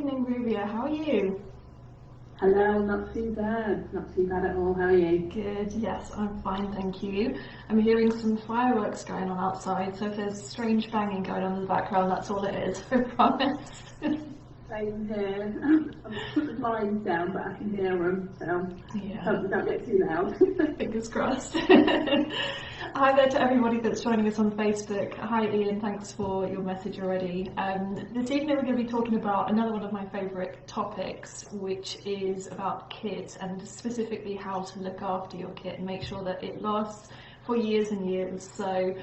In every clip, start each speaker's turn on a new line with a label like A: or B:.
A: evening, Rubia. How are you?
B: Hello, not too bad. Not too bad at all. How are you?
A: Good, yes, I'm fine, thank you. I'm hearing some fireworks going on outside, so if there's strange banging going on in the background, that's all it is, I promise.
B: Same here. I've put the blinds down, but I can hear them, so
A: Yeah.
B: hope we don't get too loud.
A: Fingers crossed. Hi there to everybody that's joining us on Facebook. Hi Ian, thanks for your message already. This evening we're going to be talking about another one of my favourite topics, which is about kit and specifically how to look after your kit and make sure that it lasts for years and years. So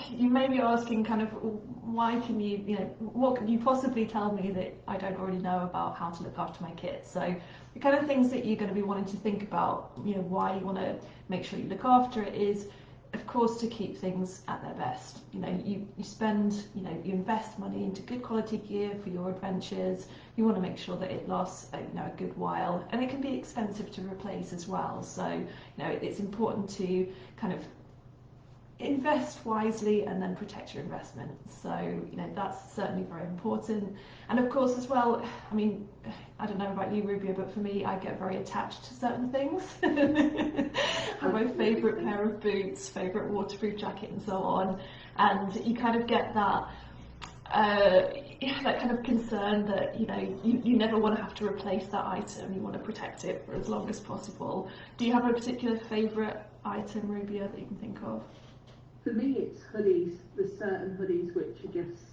A: you may be asking kind of why can what can you possibly tell me that I don't already know about how to look after my kit? So the kind of things that you're going to be wanting to think about, why you want to make sure you look after it is, of course, to keep things at their best. You spend, you invest money into good quality gear for your adventures. You want to make sure that it lasts, a good while, and it can be expensive to replace as well. So, it's important to kind of invest wisely and then protect your investment. So, that's certainly very important. And of course as well, I mean, I don't know about you, Rubia, but for me, I get very attached to certain things. I have my favourite pair of boots, favourite waterproof jacket and so on. And you kind of get that that kind of concern that you never want to have to replace that item. You want to protect it for as long as possible. Do you have a particular favourite item, Rubia, that you can think of?
B: For me, it's hoodies. There's certain hoodies which are just,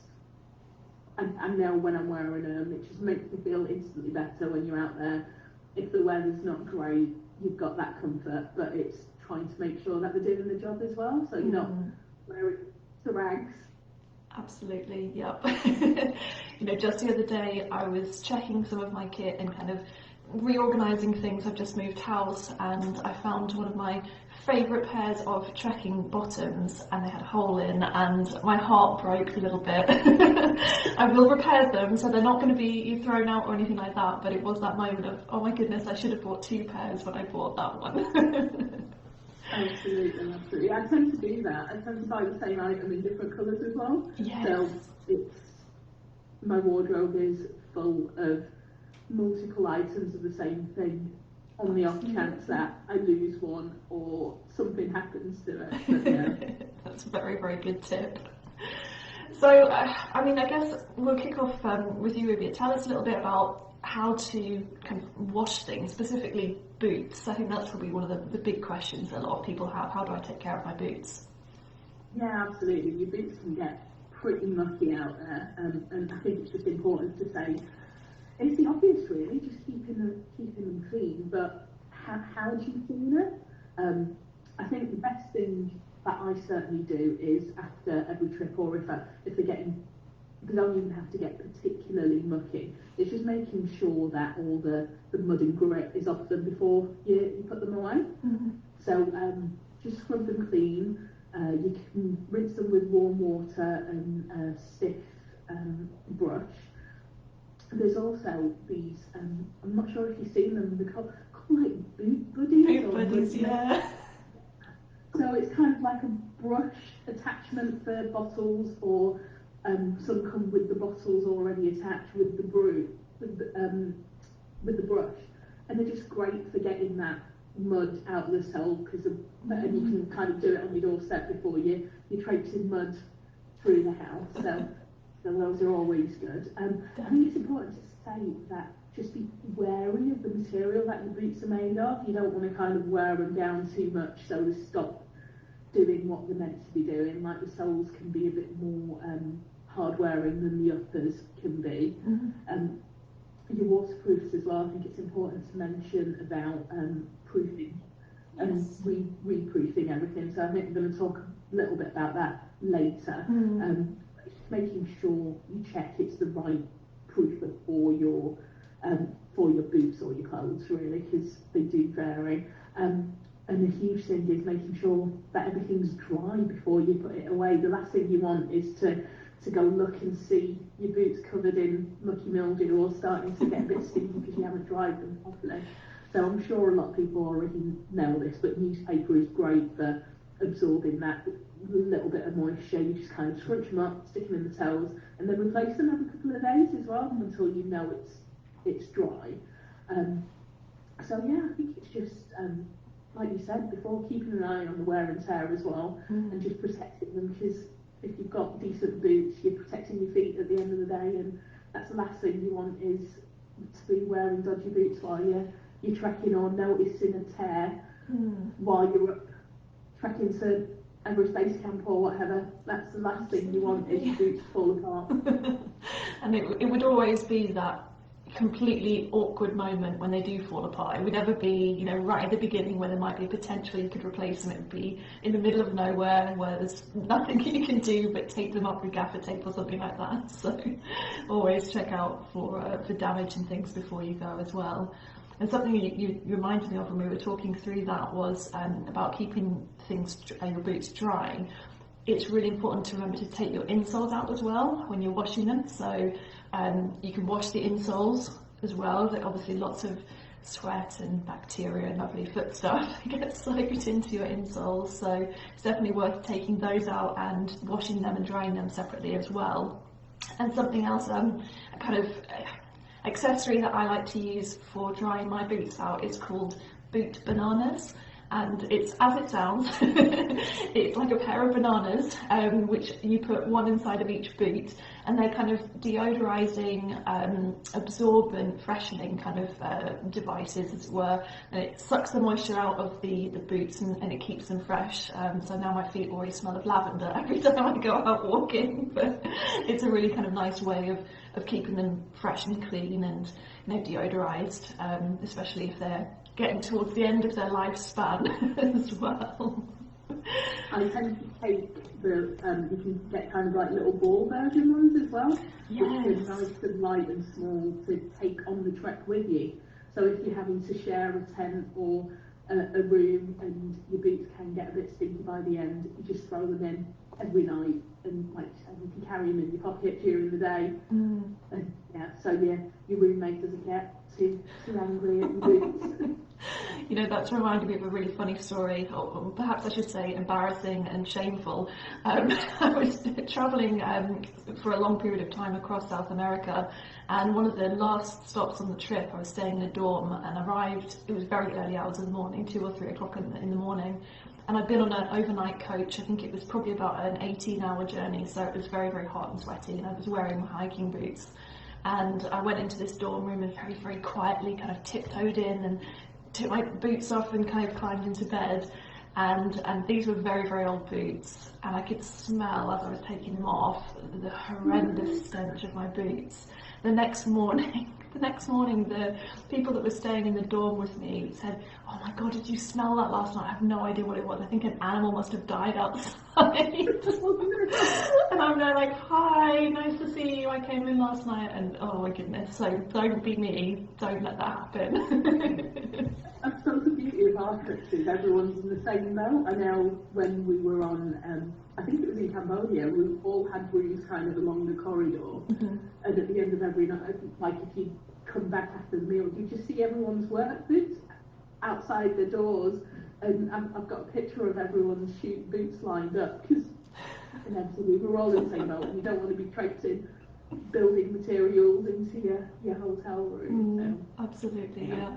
B: I know when I'm wearing them, it just makes me feel instantly better when you're out there. If the weather's not great, you've got that comfort, but it's trying to make sure that they're doing the job as well, so you're not wearing the rags.
A: Absolutely, yep. Just the other day I was checking some of my kit and kind of reorganising things. I've just moved house and I found one of my favourite pairs of trekking bottoms and they had a hole in and my heart broke a little bit. I will repair them so they're not going to be thrown out or anything like that, but it was that moment of, oh my goodness, I should have bought two pairs when I bought that one.
B: Absolutely. I tend to do that. I tend to buy the same item in different colours as well.
A: Yes.
B: So my wardrobe is full of multiple items of the same thing on the off chance that I lose one or something happens to it. But, yeah.
A: That's a very, very good tip. So, I guess we'll kick off with you, Rubia. Tell us a little bit about how to kind of wash things, specifically boots. I think that's probably one of the big questions that a lot of people have. How do I take care of my boots?
B: Yeah, absolutely. Your boots can get pretty mucky out there, and I think it's just important to say, it's the obvious really, just keeping them clean, but how do you clean it? I think the best thing that I certainly do is after every trip, or if they're getting, they don't even have to get particularly mucky, it's just making sure that all the mud and grit is off them before you put them away. Mm-hmm. So just scrub them clean. You can rinse them with warm water and a stiff brush. There's also these, I'm not sure if you've seen them, they're called like boot buddies.
A: Boot buddies, yeah.
B: So it's kind of like a brush attachment for bottles, or some come with the bottles already attached with the with the brush, and they're just great for getting that mud out of the sole, and you can kind of do it on your doorstep before you traipsing mud through the house. So those are always good. I think it's important to say that just be wary of the material that your boots are made of. You don't want to kind of wear them down too much so they stop doing what they're meant to be doing. Like the soles can be a bit more hard wearing than the uppers can be. Mm-hmm. Your waterproofs as well. I think it's important to mention about proofing and re-proofing everything. So I think we're going to talk a little bit about that later. Making sure you check it's the right proofer for your boots or your clothes, really, because they do vary. And the huge thing is making sure that everything's dry before you put it away. The last thing you want is to go look and see your boots covered in mucky mildew or starting to get a bit stinky because you haven't dried them properly. So I'm sure a lot of people already know this, but newspaper is great for absorbing that little bit of moisture, you just kind of scrunch them up, stick them in the toes, and then replace them every couple of days as well until you know it's dry. So yeah, I think it's just like you said before, keeping an eye on the wear and tear as well, and just protecting them, because if you've got decent boots, you're protecting your feet at the end of the day, and that's the last thing you want is to be wearing dodgy boots while you're trekking or noticing a tear while you're up trekking to Everest Base Camp or whatever. That's the last thing you want is your boots to fall apart.
A: And it would always be that completely awkward moment when they do fall apart. It would never be, right at the beginning where there might be potential you could replace them. It would be in the middle of nowhere where there's nothing you can do but tape them up with gaffer tape or something like that. So always check out for damage and things before you go as well. And something you reminded me of when we were talking through that was about keeping your boots dry. It's really important to remember to take your insoles out as well when you're washing them. So you can wash the insoles as well. There's obviously lots of sweat and bacteria and lovely foot stuff gets soaked into your insoles. So it's definitely worth taking those out and washing them and drying them separately as well. And something else, a kind of accessory that I like to use for drying my boots out is called boot bananas. And it's as it sounds, it's like a pair of bananas, which you put one inside of each boot, and they're kind of deodorizing, absorbent, freshening kind of devices, as it were, and it sucks the moisture out of the boots and it keeps them fresh. So now my feet always smell of lavender every time I go out walking, but it's a really kind of nice way of keeping them fresh and clean and deodorized, especially if they're getting towards the end of their lifespan as well.
B: I tend to take you can get kind of like little ball version ones as well, which are nice and light and small to take on the trek with you. So if you're having to share a tent or a room and your boots can get a bit stinky by the end, you just throw them in every night, and like you can carry them in your pocket during the day. And so your roommate doesn't get too angry at your boots.
A: That's reminded me of a really funny story, or perhaps I should say embarrassing and shameful. I was travelling for a long period of time across South America, and one of the last stops on the trip, I was staying in a dorm and arrived, it was very early hours of the morning, 2 or 3 o'clock in the morning, and I'd been on an overnight coach. I think it was probably about an 18-hour journey, so it was very, very hot and sweaty, and I was wearing my hiking boots. And I went into this dorm room and very, very quietly kind of tiptoed in and took my boots off and kind of climbed into bed, and these were very, very old boots, and I could smell as I was taking them off the horrendous stench of my boots. The next morning the people that were staying in the dorm with me said, "Oh my god, did you smell that last night?" I have no idea what it was. I think an animal must have died outside. And I'm there like, "Hi, nice to see you, I came in last night," and oh my goodness, so don't be me, don't let that happen.
B: That's sort of the beauty of our trips, is everyone's in the same boat. I know when we were on, I think it was in Cambodia, we all had rooms kind of along the corridor, and at the end of every night, like if you come back after the meal, you just see everyone's work boots outside the doors, and I've got a picture of everyone's boots lined up, because inevitably we're all in the same boat, and you don't want to be traipsing building materials into your hotel room. So.
A: Absolutely, yeah.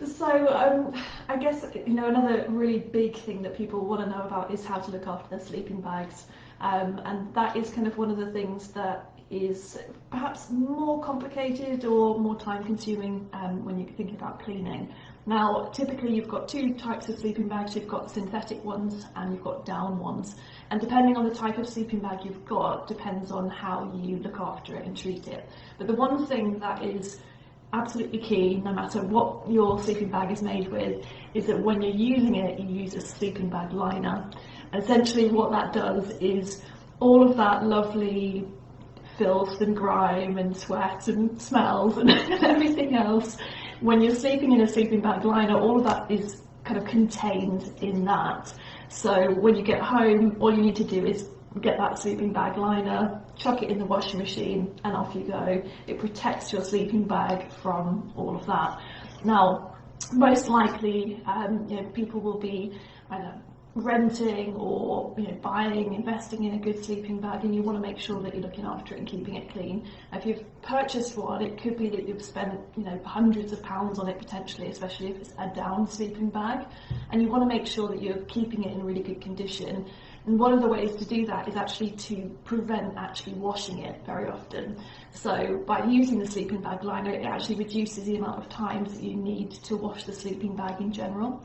A: So I guess another really big thing that people want to know about is how to look after their sleeping bags, and that is kind of one of the things that is perhaps more complicated or more time consuming when you're thinking about cleaning. Now, typically you've got 2 types of sleeping bags. You've got synthetic ones and you've got down ones. And depending on the type of sleeping bag you've got, depends on how you look after it and treat it. But the one thing that is absolutely key, no matter what your sleeping bag is made with, is that when you're using it, you use a sleeping bag liner. Essentially what that does is all of that lovely filth and grime and sweat and smells and everything else, when you're sleeping in a sleeping bag liner, all of that is kind of contained in that. So when you get home, all you need to do is get that sleeping bag liner, chuck it in the washing machine, and off you go. It protects your sleeping bag from all of that. Now, most likely, people will be either renting or buying, investing in a good sleeping bag, and you want to make sure that you're looking after it and keeping it clean. If you've purchased one, it could be that you've spent hundreds of pounds on it potentially, especially if it's a down sleeping bag, and you want to make sure that you're keeping it in really good condition. And one of the ways to do that is actually to prevent actually washing it very often. So by using the sleeping bag liner, it actually reduces the amount of times that you need to wash the sleeping bag in general.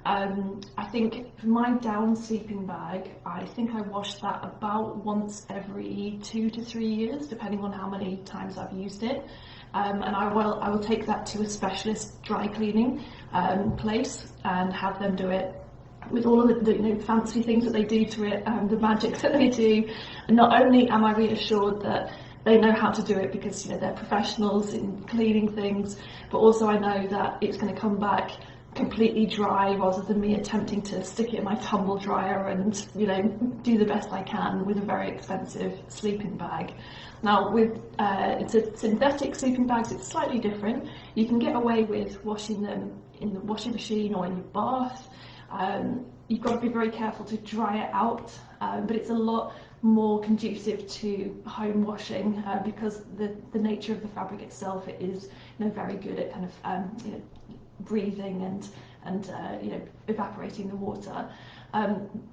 A: I think for my down sleeping bag, I think I wash that about once every 2 to 3 years, depending on how many times I've used it. And I will take that to a specialist dry cleaning place and have them do it with all of the fancy things that they do to it, the magic that they do. And not only am I reassured that they know how to do it because they're professionals in cleaning things, but also I know that it's going to come back completely dry rather than me attempting to stick it in my tumble dryer and do the best I can with a very expensive sleeping bag. Now with it's a synthetic sleeping bags, it's slightly different. You can get away with washing them in the washing machine or in your bath. You've got to be very careful to dry it out, but it's a lot more conducive to home washing because the nature of the fabric itself, it is very good at kind of breathing and evaporating the water.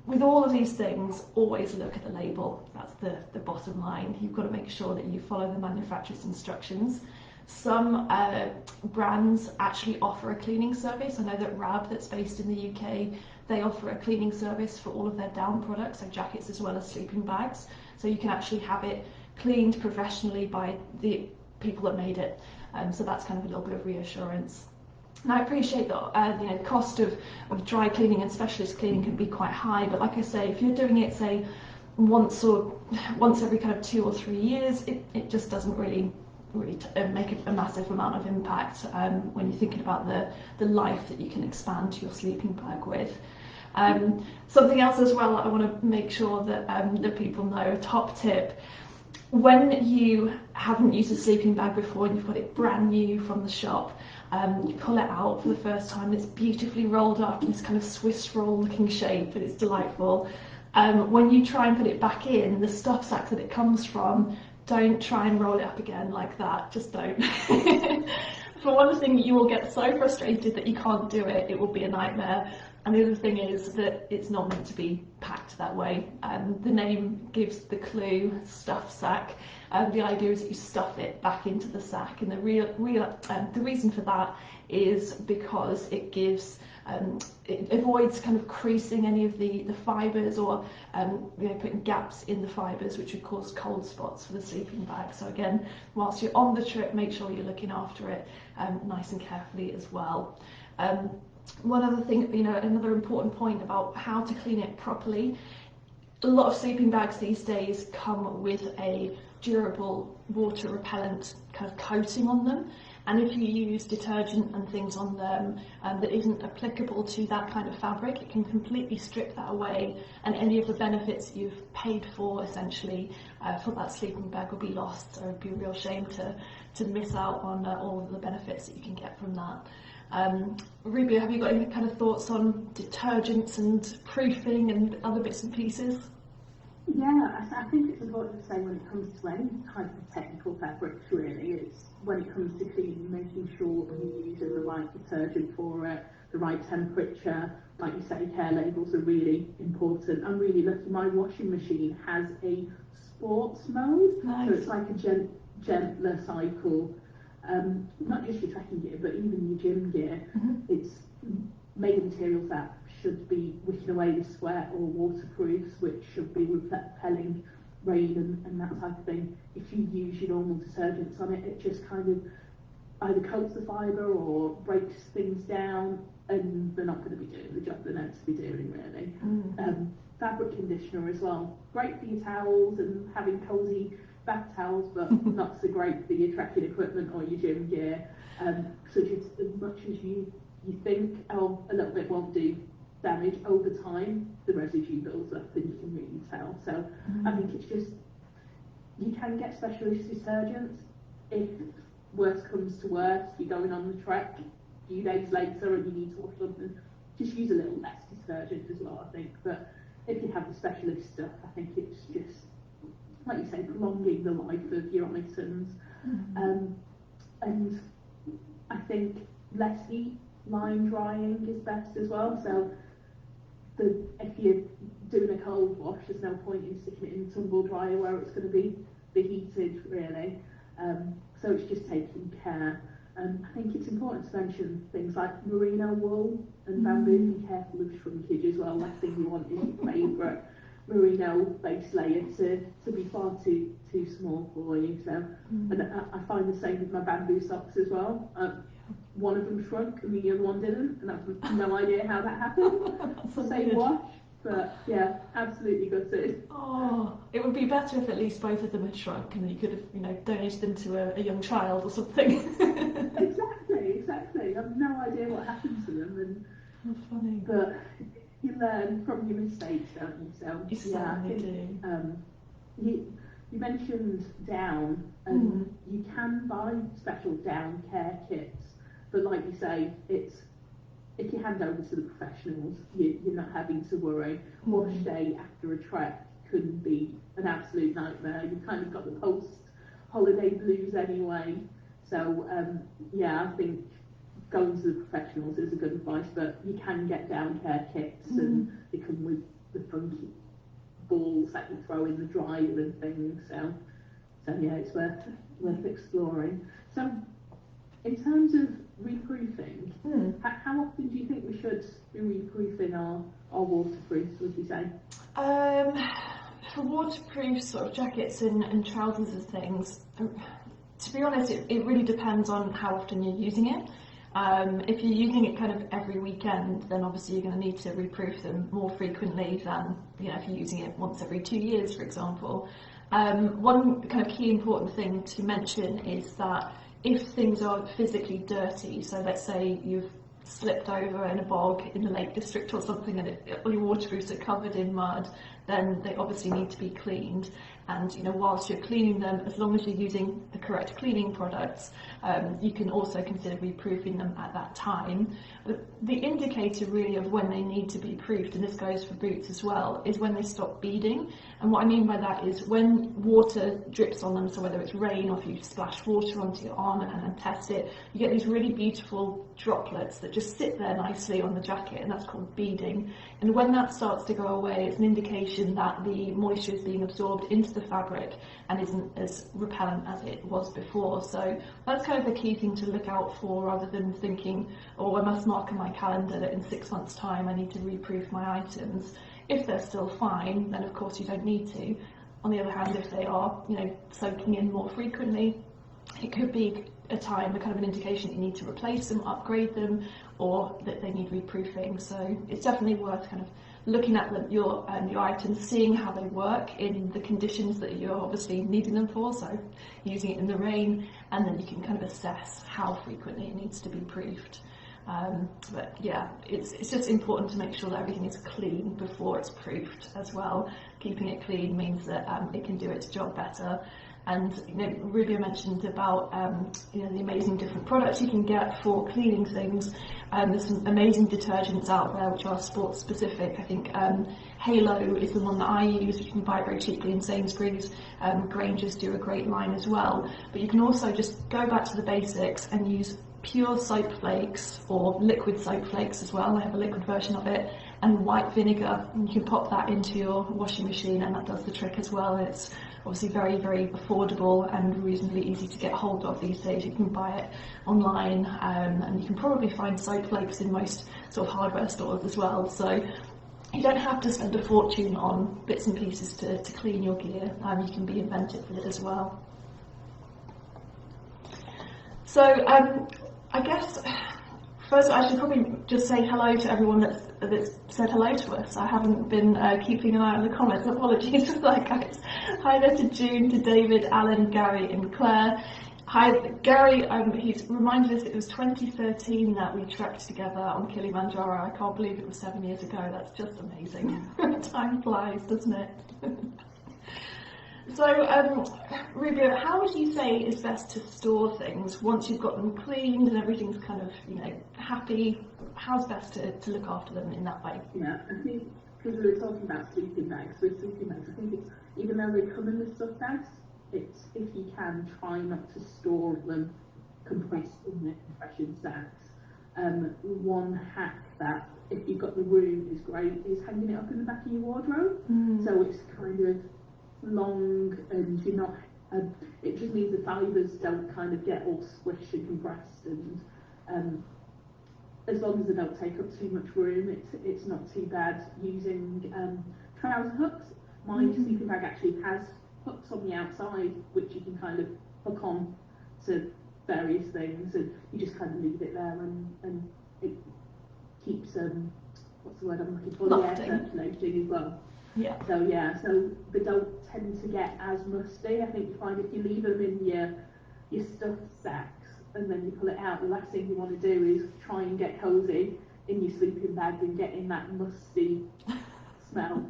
A: With all of these things, always look at the label. That's the bottom line. You've got to make sure that you follow the manufacturer's instructions. Some brands actually offer a cleaning service. I know that Rab, that's based in the UK, they offer a cleaning service for all of their down products, so jackets as well as sleeping bags. So you can actually have it cleaned professionally by the people that made it. So that's kind of a little bit of reassurance. And I appreciate that the cost of dry cleaning and specialist cleaning can be quite high, but like I say, if you're doing it, say, once every kind of 2 or 3 years, it just doesn't really make a massive amount of impact when you're thinking about the life that you can expand your sleeping bag with. Something else as well that I want to make sure that that people know, top tip: when you haven't used a sleeping bag before and you've got it brand new from the shop, you pull it out for the first time, it's beautifully rolled up in this kind of Swiss roll looking shape, and it's delightful. When you try and put it back in, the stuff sack that it comes from, don't try and roll it up again like that, just don't. For one thing, you will get so frustrated that you can't do it, it will be a nightmare. And the other thing is that it's not meant to be packed that way. The name gives the clue, stuff sack. The idea is that you stuff it back into the sack, and the reason for that is because it gives it avoids kind of creasing any of the fibres or putting gaps in the fibres, which would cause cold spots for the sleeping bag. So again, whilst you're on the trip, make sure you're looking after it nice and carefully as well. One other thing, another important point about how to clean it properly: a lot of sleeping bags these days come with a durable water repellent kind of coating on them, and if you use detergent and things on them that isn't applicable to that kind of fabric, it can completely strip that away, and any of the benefits you've paid for essentially for that sleeping bag will be lost. So it'd be a real shame to miss out on all of the benefits that you can get from that. Rubia, have you got any kind of thoughts on detergents and proofing and other bits and pieces?
B: Yeah, I think it's important to say when it comes to any type of technical fabrics, really, it's when it comes to cleaning, making sure you're using the right detergent for it, the right temperature. Like you say, care labels are really important. I'm really lucky. My washing machine has a sports mode,
A: Nice.
B: So it's like a gentler cycle. Not just your trekking gear, but even your gym gear.
A: Mm-hmm.
B: It's made of materials that should be wicking away the sweat, or waterproofs, which should be repelling rain and that type of thing. If you use your normal detergents on it, it just kind of either coats the fibre or breaks things down, and they're not going to be doing the job they're meant to be doing, really.
A: Mm.
B: Fabric conditioner as well. Great for your towels and having cosy bath towels, but not so great for your trekking equipment or your gym gear. So just as much as you think, oh, a little bit won't do damage, over time the residue builds up and you can really tell. So I think it's just, you can get specialist detergents if worse comes to worse, you're going on the trek a few days later and you need to wash something just use a little less detergent as well, I think. But if you have the specialist stuff, I think it's just, like you say, prolonging the life of your items. And I think less heat, line drying is best as well. So if you're doing a cold wash, there's no point in sticking it in a tumble dryer where it's going to be heated, really. So it's just taking care. I think it's important to mention things like merino wool and bamboo. Be careful of shrinkage as well. Last thing you want is your favourite merino base layer to be far too small for you. So, and I find the same with my bamboo socks as well. One of them shrunk and the other one didn't, and I have no idea how that happened. Same wash, but yeah, absolutely gutted.
A: Oh, it would be better if at least both of them had shrunk and you could have, donated them to a young child or something.
B: Exactly. I have no idea what happened to them,
A: How funny.
B: But you learn from your mistakes, don't you? So
A: You certainly
B: do. You mentioned down, and you can buy special down care kits, but like you say, it's if you hand over to the professionals, you're not having to worry. Wash day after a trek can be an absolute nightmare. You've kind of got the post-holiday blues anyway. So I think going to the professionals is a good advice, but you can get down care kits and they come with the funky balls that you throw in the dryer and things. So yeah, it's worth exploring. So in terms of reproofing, how often do you think we should be reproofing our waterproofs, would you say?
A: For waterproof sort of jackets and trousers and things, to be honest, it really depends on how often you're using it. If you're using it kind of every weekend, then obviously you're going to need to reproof them more frequently than if you're using it once every 2 years, for example. One kind of key important thing to mention is that if things are physically dirty, so let's say you've slipped over in a bog in the Lake District or something and all your waterproofs are covered in mud, then they obviously need to be cleaned. And whilst you're cleaning them, as long as you're using the correct cleaning products, you can also consider reproofing them at that time. But the indicator really of when they need to be proofed, and this goes for boots as well, is when they stop beading. And what I mean by that is when water drips on them, so whether it's rain or if you splash water onto your arm and test it, you get these really beautiful droplets that just sit there nicely on the jacket, and that's called beading. And when that starts to go away, it's an indication that the moisture is being absorbed into the fabric and isn't as repellent as it was before. So that's kind of the key thing to look out for, rather than thinking, I must mark on my calendar that in 6 months' time I need to reproof my items. If they're still fine, then of course you don't need to. On the other hand, if they are, soaking in more frequently, it could be a kind of an indication that you need to replace them, upgrade them, or that they need reproofing. So it's definitely worth kind of looking at your items, seeing how they work in the conditions that you're obviously needing them for, so using it in the rain, and then you can kind of assess how frequently it needs to be proofed. But yeah, it's just important to make sure that everything is clean before it's proofed as well. Keeping it clean means that it can do its job better. And Rubia mentioned about the amazing different products you can get for cleaning things. There's some amazing detergents out there which are sports specific. I think Halo is the one that I use, which you can buy very cheaply in Sainsbury's. Granger's do a great line as well. But you can also just go back to the basics and use pure soap flakes or liquid soap flakes as well. I have a liquid version of it, and white vinegar, and you can pop that into your washing machine and that does the trick as well. It's obviously very, very affordable and reasonably easy to get hold of these days. You can buy it online, and you can probably find soap flakes in most sort of hardware stores as well. So you don't have to spend a fortune on bits and pieces to clean your gear. You can be inventive with it as well. So I guess first I should probably just say hello to everyone that's said hello to us. I haven't been keeping an eye on the comments. Apologies for that, guys. Hi there to June, to David, Alan, Gary and Claire. Hi, Gary, he's reminded us it was 2013 that we trekked together on Kilimanjaro. I can't believe it was 7 years ago. That's just amazing. Time flies, doesn't it? So, Rubia, how would you say is best to store things once you've got them cleaned and everything's kind of, happy? how's best to look after them in that way?
B: Yeah, I think because we were talking about sleeping bags, with sleeping bags, I think it's, even though they come in the stuff bags, it's, if you can, try not to store them compressed in the compression sacks. One hack that, if you've got the room, is great, is hanging it up in the back of your wardrobe. So it's kind of long and you're not, it just means the fibres don't kind of get all squished and compressed, and as long as they don't take up too much room, it's not too bad. Using trouser hooks, my sleeping bag actually has hooks on the outside which you can kind of hook on to various things, and you just kind of leave it there, and it keeps what's the word I'm looking for? The air circulating as well.
A: Yeah.
B: So yeah, so they don't tend to get as musty. I think you find if you leave them in your stuffed sacks and then you pull it out, the last thing you want to do is try and get cosy in your sleeping bag and get in that musty smell.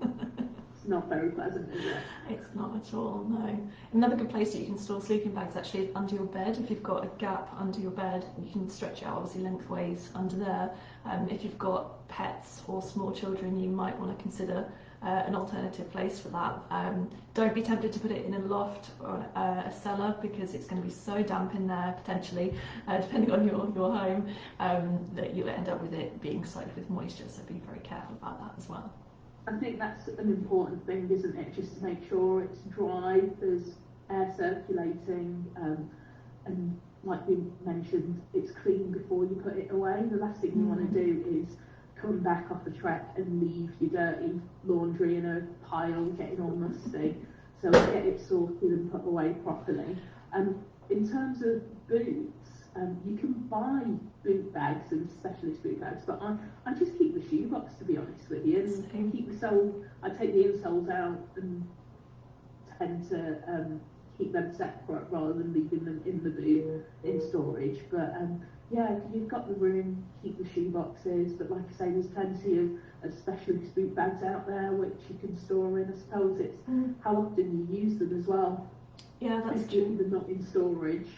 B: It's not very pleasant, is it? It's
A: not at all, no. Another good place that you can store sleeping bags actually is under your bed. If you've got a gap under your bed, you can stretch it out obviously lengthways under there. If you've got pets or small children, you might want to consider an alternative place for that. Don't be tempted to put it in a loft or a cellar, because it's going to be so damp in there potentially, depending on your home, that you'll end up with it being soaked with moisture, so be very careful about that as well.
B: I think that's an important thing, isn't it? Just to make sure it's dry, there's air circulating, and like we mentioned, it's clean before you put it away. The last thing you want to do is come back off the trek and leave your dirty laundry in a pile getting all musty. So get it sorted and put away properly. In terms of boots, you can buy boot bags and specialist boot bags, but I just keep the shoebox, to be honest with you, and keep the sole. I take the insoles out and tend to keep them separate rather than leaving them in the boot in storage. But yeah, if you've got the room, keep the shoe boxes. But like I say, there's plenty of specialist boot bags out there which you can store in. I suppose it's how often you use them as well.
A: Yeah, that's true.
B: If they're not in storage,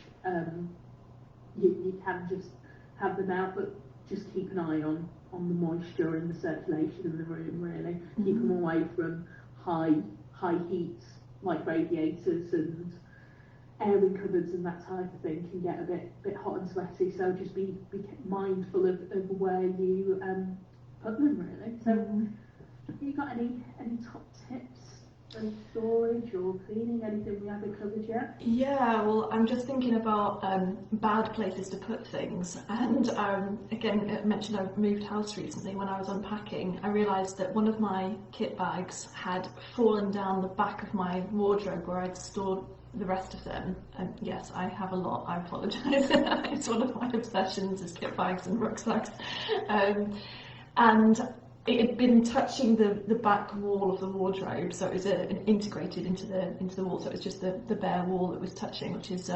B: you can just have them out, but just keep an eye on the moisture and the circulation in the room, really. Keep them away from high heat, like radiators and airing cupboards and that type of thing can get a bit hot and sweaty, so just be mindful of where you put them, really. So have you got any top tips of storage or cleaning, anything we haven't covered yet?
A: Yeah, well, I'm just thinking about bad places to put things, and again, I mentioned I moved house recently. When I was unpacking, I realised that one of my kit bags had fallen down the back of my wardrobe where I'd stored the rest of them, and yes, I have a lot, I apologise. It's one of my obsessions is kit bags and rucksacks, and it had been touching the back wall of the wardrobe, so it was integrated into the wall, so it was just the bare wall that was touching, which is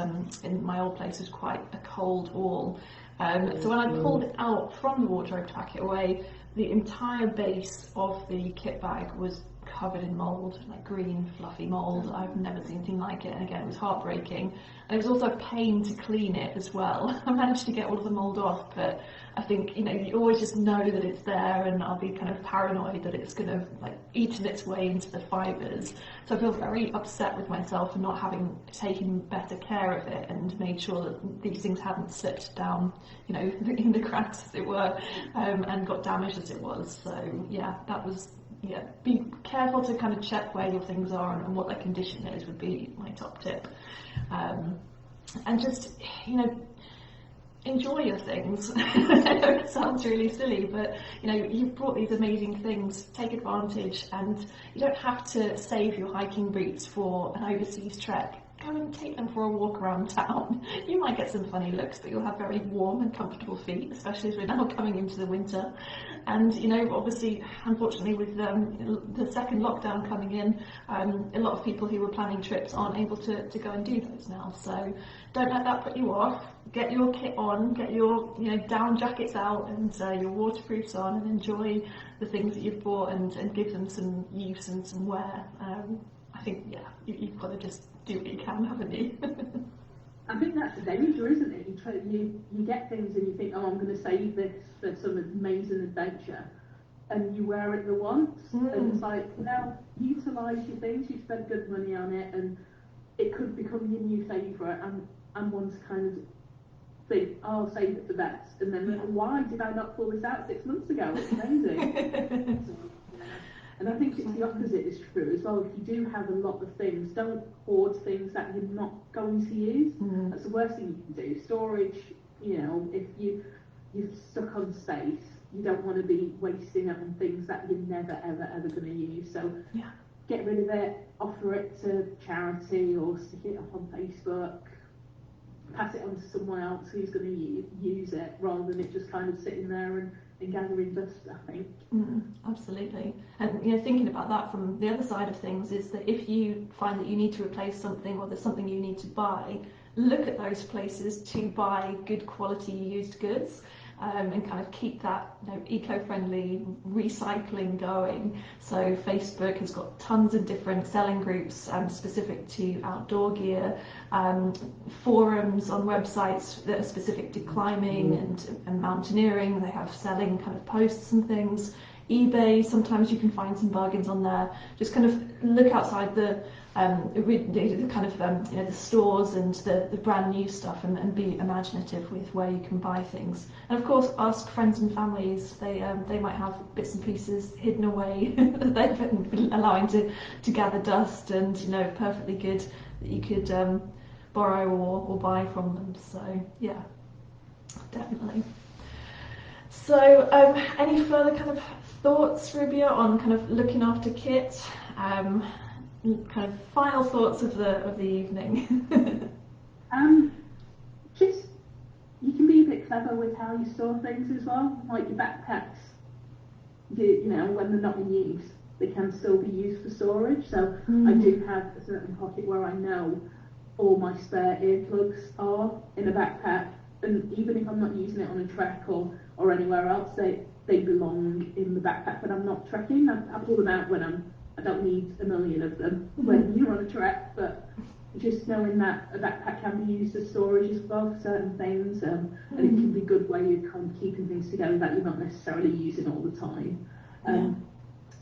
A: in my old place was quite a cold wall. So when I pulled it out from the wardrobe to pack it away, the entire base of the kit bag was covered in mould, like green fluffy mould. I've never seen anything like it, and again it was heartbreaking, and it was also a pain to clean it as well. I managed to get all of the mould off, but I think, you know, you always just know that it's there, and I'll be kind of paranoid that it's going to like eaten its way into the fibres. So I feel very upset with myself for not having taken better care of it and made sure that these things hadn't slipped down, you know, in the cracks as it were, and got damaged as it was. So yeah, that was. Yeah, be careful to kind of check where your things are and what their condition is would be my top tip. And just, you know, enjoy your things. It sounds really silly, but you know, you've brought these amazing things, take advantage, and you don't have to save your hiking boots for an overseas trek. Go and take them for a walk around town. You might get some funny looks, but you'll have very warm and comfortable feet, especially as we're now coming into the winter. And you know, obviously, unfortunately, with the second lockdown coming in, a lot of people who were planning trips aren't able to go and do those now. So don't let that put you off. Get your kit on, get your down jackets out, and your waterproofs on, and enjoy the things that you've bought, and give them some use and some wear. I think you've got to just do what you can, haven't you?
B: I think that's the danger, isn't it? you get things and you think, oh, I'm going to save this for some amazing adventure, and you wear it the once, and it's like, now utilise your things. You spent good money on it, and it could become your new favourite, and one's kind of think, oh, I'll save it for best, and then why did I not pull this out 6 months ago? It's amazing. And I think it's the opposite is true as well. If you do have a lot of things, don't hoard things that you're not going to use. That's the worst thing you can do. Storage, if you're stuck on space, you don't want to be wasting it on things that you're never, ever, ever going to use. So get rid of it, offer it to charity, or stick it up on Facebook, pass it on to someone else who's going to use it, rather than it just kind of sitting there and gathering dust, I think.
A: Absolutely. And thinking about that from the other side of things is that if you find that you need to replace something, or there's something you need to buy, look at those places to buy good quality used goods. And kind of keep that eco-friendly recycling going. So Facebook has got tons of different selling groups specific to outdoor gear, forums on websites that are specific to climbing and mountaineering. They have selling kind of posts and things. eBay, sometimes you can find some bargains on there. Just kind of look outside the kind of the stores and the brand new stuff, and be imaginative with where you can buy things. And of course, ask friends and families. They might have bits and pieces hidden away that they've been allowing to gather dust, and perfectly good that you could borrow or buy from them. So yeah, definitely. So any further kind of thoughts, Rubia, on kind of looking after kit? Kind of final thoughts of the evening.
B: Just, you can be a bit clever with how you store things as well. Like your backpacks, when they're not in use, they can still be used for storage. So I do have a certain pocket where I know all my spare earplugs are in a backpack, and even if I'm not using it on a trek or anywhere else, they belong in the backpack when I'm not trekking. I pull them out when I don't need a million of them when you're on a trek, but just knowing that a backpack can be used as storage as well for certain things, and it can be a good way of kind of keeping things together that you're not necessarily using all the time.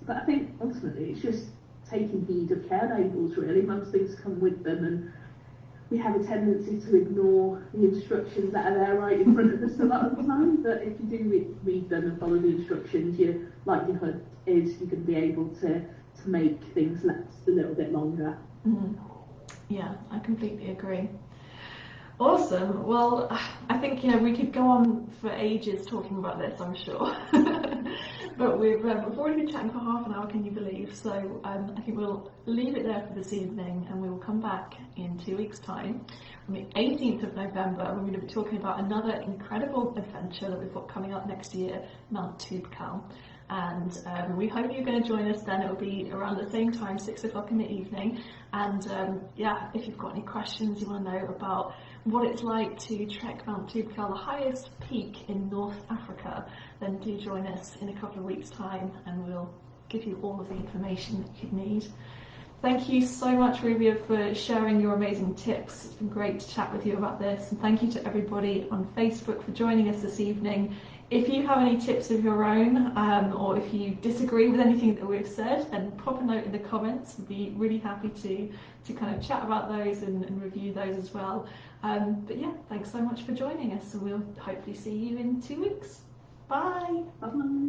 B: But I think ultimately it's just taking heed of care labels, really. Most things come with them, and we have a tendency to ignore the instructions that are there right in front of us a lot of the time. But if you do read them and follow the instructions, your likelihood is you're going to be able to make things last a little bit longer.
A: Yeah, I completely agree. Awesome. Well, I think we could go on for ages talking about this, I'm sure. But we've already been chatting for half an hour, can you believe? So I think we'll leave it there for this evening, and we will come back in 2 weeks' time. On the 18th of November, we're going to be talking about another incredible adventure that we've got coming up next year, Mount Toubkal. And we hope you're going to join us then. It will be around the same time, 6 o'clock in the evening. And if you've got any questions you want to know about what it's like to trek Mount Toubkal, the highest peak in North Africa, then do join us in a couple of weeks' time, and we'll give you all of the information that you need. Thank you so much, Rubia, for sharing your amazing tips. It's been great to chat with you about this. And thank you to everybody on Facebook for joining us this evening. If you have any tips of your own, or if you disagree with anything that we've said, then pop a note in the comments. We'd be really happy to kind of chat about those and review those as well. But yeah, thanks so much for joining us, and we'll hopefully see you in 2 weeks. Bye.
B: Bye.